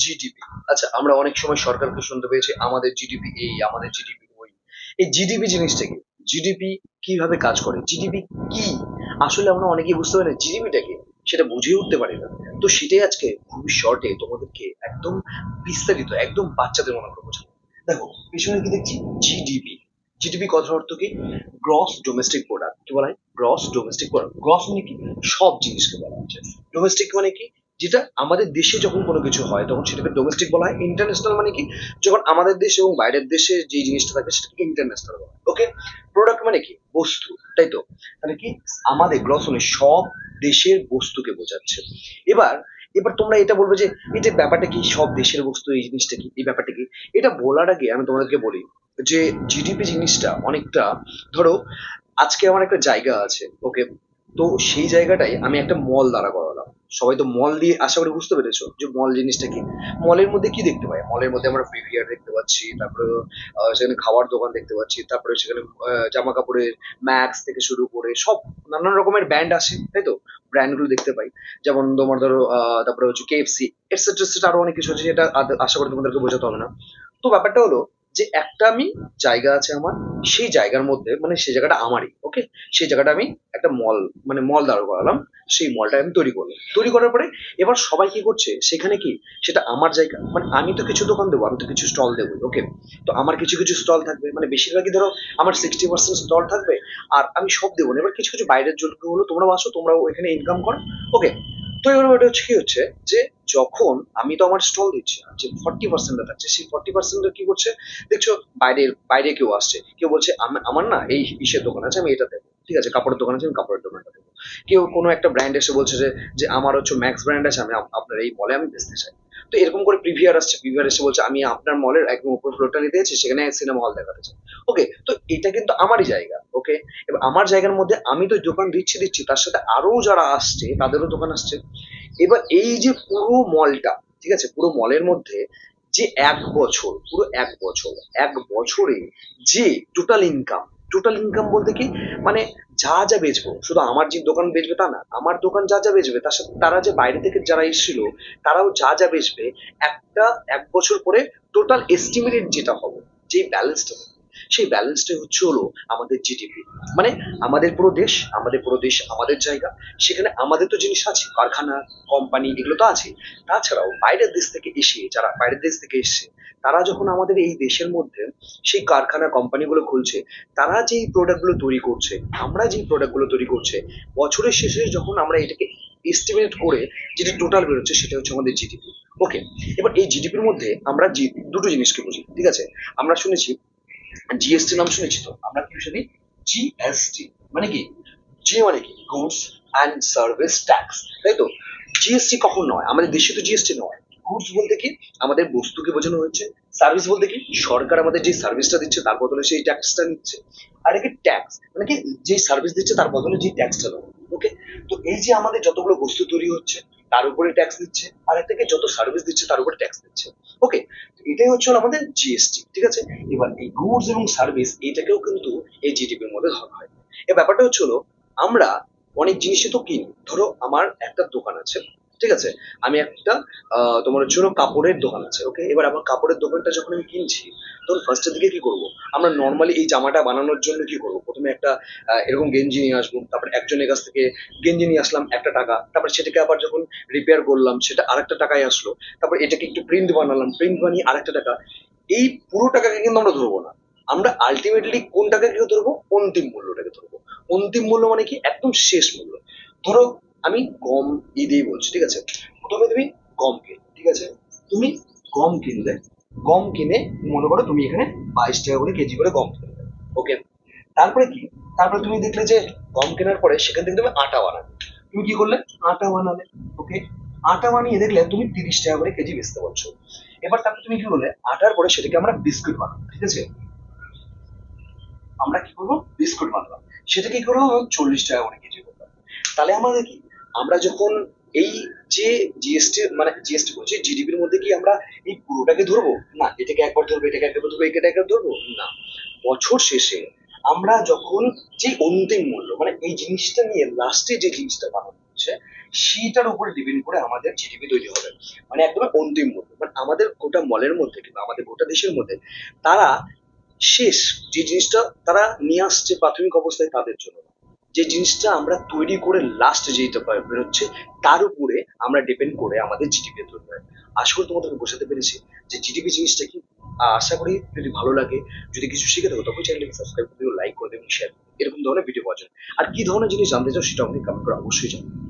GDP. আচ্ছা, আমরা অনেক সময় সরকারকে শুনতে পেয়েছি আমাদের জিডিপি এই, আমাদের জিডিপি ওই। এই জিডিপি জিনিসটা কি? জিডিপি কিভাবে কাজ করে, জিডিপি কি? আসলে আমরা অনেকেই বুঝতে পারি না জিডিপিটা কি, সেটা বুঝে উঠতে পারি না। তো সেটাই আজকে খুবই শর্টে তোমাদেরকে একদম বিস্তারিত, একদম বাচ্চাদের মনে করে বোঝাবো। দেখো, পেছনে কি দেখছি? জিডিপি। জিডিপি কথার অর্থ কি? Gross domestic product. কি বলা হয়? Gross domestic product. গ্রস মানে কি? সব জিনিসকে বলা হচ্ছে। ডোমেস্টিক মানে কি? যেটা আমাদের দেশে যখন কোনো কিছু হয় তখন সেটাকে ডোমেস্টিক বলা হয়। ইন্টারন্যাশনাল মানে কি? যখন আমাদের দেশ এবং বাইরের দেশে যে জিনিসটা থাকে সেটাকে ইন্টারন্যাশনাল বলা হয়। ওকে। প্রোডাক্ট মানে কি? বস্তু, তাই তো? তাহলে কি? আমাদের গ্রস মানে সব দেশের বস্তুকে বোঝাচ্ছে। এবার এবার তোমরা এটা বলবে যে এটা ব্যাপারটা কি, সব দেশের বস্তু, এই জিনিসটা কি, এই ব্যাপারটা কি? এটা বলার আগে আমি তোমাদেরকে বলি যে জিডিপি জিনিসটা অনেকটা, ধরো আজকে আমার একটা জায়গা আছে, ওকে, তো সেই জায়গাটাই আমি একটা মল দাঁড়া করালাম। সবাই তো মল দিয়ে আশা করি বুঝতে পেরেছো যে মল জিনিসটা কি। মলের মধ্যে কি দেখতে পাই? মলের মধ্যে আমরা পিভিআর দেখতে পাচ্ছি, তারপরে সেখানে খাওয়ার দোকান দেখতে পাচ্ছি, তারপরে সেখানে জামা কাপড়ের ম্যাক্স থেকে শুরু করে সব নানান রকমের ব্র্যান্ড আসে, তাই তো? ব্র্যান্ড গুলো দেখতে পাই। যেমন তোমার ধরো তারপরে হচ্ছে কেএফসি, এটসেট্রা এটসেট্রা, আরো অনেক কিছু আছে, সেটা আশা করি তোমাদেরকে বোঝাতে হবে না। তো ব্যাপারটা হলো যে একটা আমি জায়গা আছে আমার, সেই জায়গার মধ্যে মানে সেই জায়গাটা আমারই, ওকে। সেই জায়গাটা আমি একটা মল, মানে মল দাঁড় করালাম। সেই মলটা আমি তৈরি করলাম, তৈরি করার পরে এবার সবাই কি করছে সেখানে, কি সেটা আমার জায়গা, মানে আমি তো কিছু দোকান দেবো, আমি তো কিছু স্টল দেবো, ওকে। তো আমার কিছু কিছু স্টল থাকবে, মানে বেশিরভাগই ধরো আমার 60% স্টল থাকবে। আর আমি সব দেবো না, এবার কিছু কিছু বাইরের জন্য হলো তোমরাও আসো, তোমরাও এখানে ইনকাম করো, ওকে। তো এবার ওটা হচ্ছে কি হচ্ছে যে যখন আমি তো আমার স্টল দিচ্ছি, যে 40% থাকছে সেই 40% কি করছে দেখছো? বাইরের বাইরে কেউ আসছে, কেউ বলছে আমার না এই ইসের দোকান আছে, আমি এটা দেবো, ঠিক আছে, কাপড়ের দোকান আছে, আমি কাপড়ের দোকানটা দেবো। কেউ কোনো একটা ব্র্যান্ড এসে বলছে যে যে আমার হচ্ছে ম্যাক্স ব্র্যান্ড আছে, আমি আপনার এই মলে আমি বেচতে চাই। তো এরকম করে প্রিভিয়ার আসছে, প্রিভিয়ার এসে বলছে আমি আপনার মলের একদম উপর ফ্লোরটা নিতে চাইছি, সেখানে সিনেমা হল দেখাতে চাই, ওকে। তো এটা কিন্তু আমারই জায়গা, ওকে। এবার আমার জায়গার মধ্যে আমি তো দোকান দিচ্ছি দিচ্ছি, তার সাথে আরো যারা আসছে তাদেরও দোকান আসছে। এবার এই যে পুরো মলটা, ঠিক আছে, পুরো মলের মধ্যে যে এক বছর, পুরো এক বছর, এক বছরে যে টোটাল ইনকাম, টোটাল ইনকাম বলতে কি, মানে যা যা বেচবো, শুধু আমার যে দোকান বেচবে তা না, আমার দোকান যা যা বেচবে তার সাথে তারা যে বাইরে থেকে যারা এসেছিল তারাও যা যা বেচবে, একটা এক বছর পরে টোটাল এস্টিমেটেড যেটা হবে, যে ব্যালেন্সটা, সেই ব্যালেন্সটা হচ্ছে হলো আমাদের জিডিপি। মানে আমাদের পুরো দেশ, আমাদের পুরো দেশ আমাদের জায়গা, সেখানে আমাদের তো জিনিস আছে, কারখানা, কোম্পানি, এগুলো তো আছে। তাছাড়াও বাইরের দেশ থেকে এসে, যারা বাইরের দেশ থেকে এসছে, তারা যখন আমাদের এই দেশের মধ্যে সেই কারখানা কোম্পানিগুলো খুলছে, তারা যেই প্রোডাক্টগুলো তৈরি করছে, আমরা যেই প্রোডাক্টগুলো তৈরি করছে, বছরের শেষে যখন আমরা এটাকে এস্টিমেট করে যেটা টোটাল বেরোচ্ছে সেটা হচ্ছে আমাদের জিডিপি, ওকে। এবার এই জিডিপির মধ্যে আমরা দুটো জিনিসকে বুঝি, ঠিক আছে। আমরা শুনেছি জিএসটি, নাম শুনেছি তো? আমরা কি শুনি? জিএসটি মানে কি? জি মানে কি? গুডস অ্যান্ড সার্ভিস ট্যাক্স, তাই তো? জিএসটি কখন নয়, আমাদের দেশে তো জিএসটি নয়। গুডস বলতে কি? আমাদের বস্তুকে বোঝানো হচ্ছে। সার্ভিস বলতে কি? সরকার আমাদের যে সার্ভিসটা দিচ্ছে তার বদলে সেই ট্যাক্সটা নিচ্ছে। আর একে ট্যাক্স মানে কি? যে সার্ভিস দিচ্ছে তার বদলে যে ট্যাক্সটা দেবো, ওকে। তো এই যে আমাদের যতগুলো বস্তু তৈরি হচ্ছে তার উপরে ট্যাক্স দিচ্ছে, আর এর থেকে যত সার্ভিস দিচ্ছে তার উপরে ট্যাক্স দিচ্ছে, ওকে। এটাই হচ্ছে আমাদের জিএসটি, ঠিক আছে। এবার এই গুডস এবং সার্ভিস এটাকেও কিন্তু এই জিডিপির মধ্যে ধরা হয়। এই ব্যাপারটা হচ্ছে হলো আমরা অনেক জিনিসই তো কিনি, ধরো আমার একটা দোকান আছে, ঠিক আছে। আমি একটা তোমার হচ্ছে হলো কাপড়ের দোকান আছে, ওকে। এবার আমার কাপড়ের দোকানটা যখন আমি কিনছি, তখন ফার্স্টের দিকে কি করব? আমরা নর্মালি এই জামাটা বানানোর জন্য কি করব, প্রথমে একটা এরকম গেঞ্জি নিয়ে আসবো, তারপর একজনের কাছ থেকে গেঞ্জি নিয়ে আসলাম একটা টাকা, তারপর সেটাকে আবার যখন রিপেয়ার করলাম সেটা আরেকটা টাকায় আসলো, তারপর এটাকে একটু প্রিন্ট বানালাম, প্রিন্ট বানিয়ে আরেকটা টাকা। এই পুরো টাকাকে কিন্তু আমরা ধরবো না, আমরা আলটিমেটলি কোন টাকাকে ধরবো? অন্তিম মূল্যটাকে ধরবো। অন্তিম মূল্য মানে কি? একদম শেষ মূল্য। ধরো আমি গম দিয়ে বলছি, ঠিক আছে। প্রথমে তুমি গম কিনো, ঠিক আছে। তুমি গম কিনলে, গম কিনে মনে করো তুমি এখানে 22 টাকা করে কেজি করে গম কিনলে, ওকে। তারপরে কি? তারপরে তুমি দেখলে যে গম কেনার পরে সেখান থেকে তুমি আটা বানাবে। তুমি কি করলে? আটা বানালে, ওকে। আটা বানিয়ে দেখলে তুমি 30 টাকা করে কেজি বেচতে পারছো। এবার তারপর তুমি কি করলে? আটার পরে সেটাকে আমরা বিস্কুট বানাবো, ঠিক আছে। আমরা কি করবো? বিস্কুট বানালাম। সেটা কি করবো? 40 টাকা করে কেজি করলাম। তাহলে আমাদের কি, আমরা যখন এই যে জিএসটি, মানে জিএসটি বলছি, জিডিপির মধ্যে কি আমরা এই পুরোটাকে ধরবো না? এটাকে একবার ধরবো, এটাকে একবার ধরবো, এটাকে একবার ধরবো না। বছর শেষে আমরা যখন যে অন্তিম মূল্য, মানে এই জিনিসটা নিয়ে লাস্টে যে জিনিসটা বানানো হচ্ছে, হচ্ছে সেটার উপরে ডিপেন্ড করে আমাদের জিডিপি তৈরি হবে। মানে একদম অন্তিম মূল্য, মানে আমাদের গোটা মলের মধ্যে কিংবা আমাদের গোটা দেশের মধ্যে তারা শেষ যে জিনিসটা তারা নিয়ে আসছে প্রাথমিক অবস্থায় তাদের জন্য না। যে জিনিসটা আমরা তৈরি করে লাস্ট যেটা বেরোচ্ছে তার উপরে আমরা ডিপেন্ড করে আমাদের জিডিপি তৈরি হয়। আশা করি তোমাদেরকে বোঝাতে পেরেছি যে জিডিপি জিনিসটা কি। আশা করি যদি ভালো লাগে, যদি কিছু শিখে থাকো তবে চ্যানেলটাকে সাবস্ক্রাইব করে দিও, লাইক করে দিও এবং শেয়ার এরকম ধরনের ভিডিও পাওয়ার জন্য। আর কি ধরনের জিনিস জানতে চাও সেটা আমাকে কমেন্ট করে অবশ্যই জানাও।